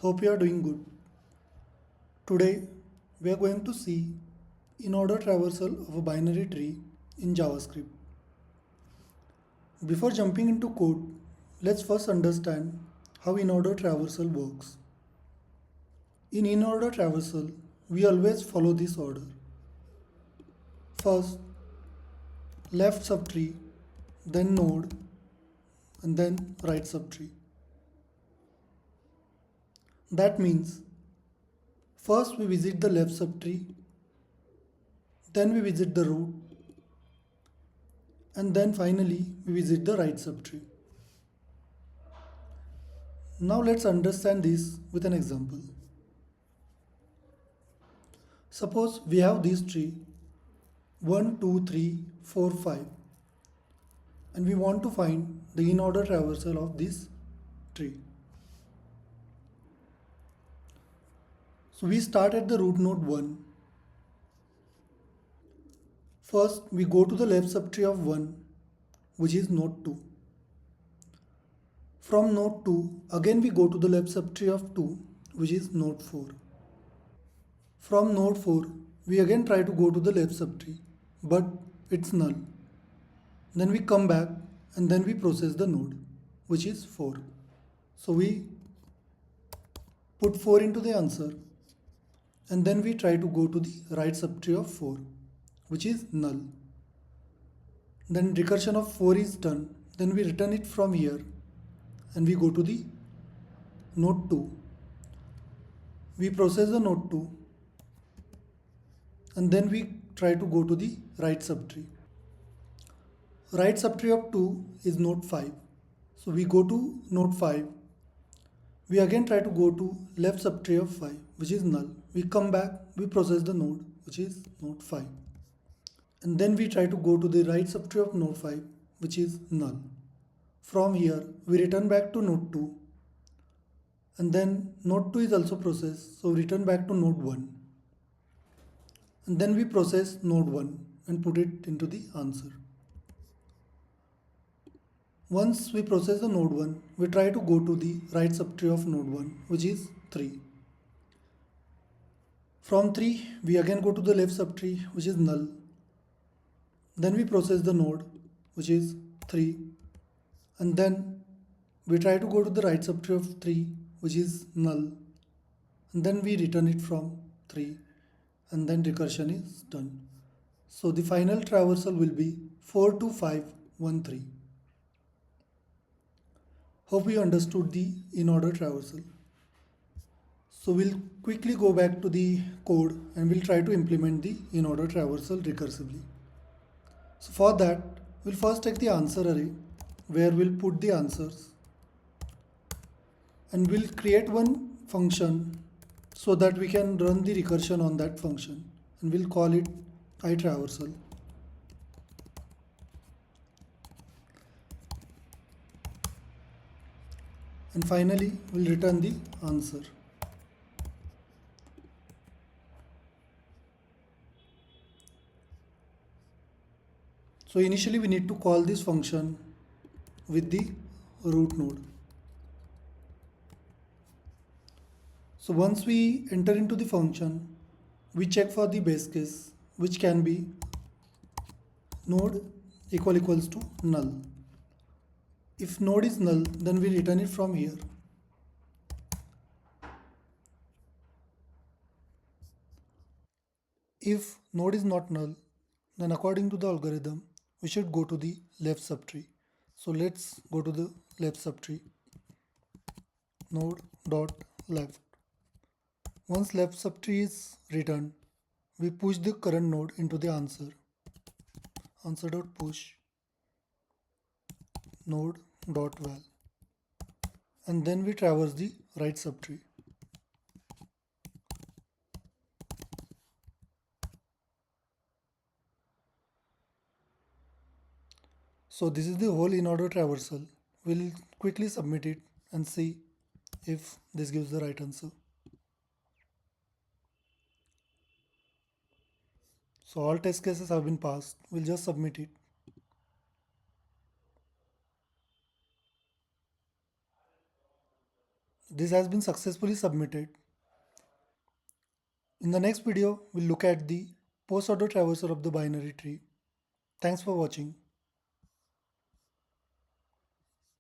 Hope you are doing good. Today we are going to see in-order traversal of a binary tree in JavaScript. Before jumping into code, let's first understand how in-order traversal works. In in-order traversal, we always follow this order. First, left subtree, then node, and then right subtree. That means first we visit the left subtree, then we visit the root, and then finally we visit the right subtree. Now let's understand this with an example. Suppose we have this tree 1, 2, 3, 4, 5 and we want to find the in-order traversal of this tree. So we start at the root node 1. First we go to the left subtree of 1, which is node 2. From node 2 again we go to the left subtree of 2, which is node 4. From node 4 we again try to go to the left subtree, but it's null. Then we come back and then we process the node, which is 4. So we put 4 into the answer and then we try to go to the right subtree of 4, which is null. Then recursion of 4 is done. Then we return it from here and we go to the node 2. We process the node 2 and then we try to go to the right subtree. Right subtree of 2 is node 5. So we go to node 5. We again try to go to left subtree of 5, which is null. We come back, we process the node, which is node 5. And then we try to go to the right subtree of node 5, which is null. From here, we return back to node 2. And then node 2 is also processed, so return back to node 1. And then we process node 1 and put it into the answer. Once we process the node 1, we try to go to the right subtree of node 1, which is 3. From 3, we again go to the left subtree, which is null. Then we process the node, which is 3. And then we try to go to the right subtree of 3, which is null. And then we return it from 3. And then recursion is done. So the final traversal will be 4, 2, 5, 1, 3. Hope you understood the in-order traversal. So we'll quickly go back to the code and we'll try to implement the in-order traversal recursively. So for that, we'll first take the answer array where we'll put the answers and we'll create one function so that we can run the recursion on that function, and we'll call it iTraversal. And finally, we'll return the answer. So initially we need to call this function with the root node. So once we enter into the function, we check for the base case, which can be node equals to null. If node is null, then we return it from here. If node is not null, then according to the algorithm, we should go to the left subtree. So let's go to the left subtree, node dot left. Once left subtree is returned, we push the current node into the answer. Answer.push node.val, and then we traverse the right subtree. So this is the whole in-order traversal. We'll quickly submit it and see if this gives the right answer. So all test cases have been passed. We'll just submit it. this has been successfully submitted. In the next video, we'll look at the post-order traversal of the binary tree. Thanks for watching.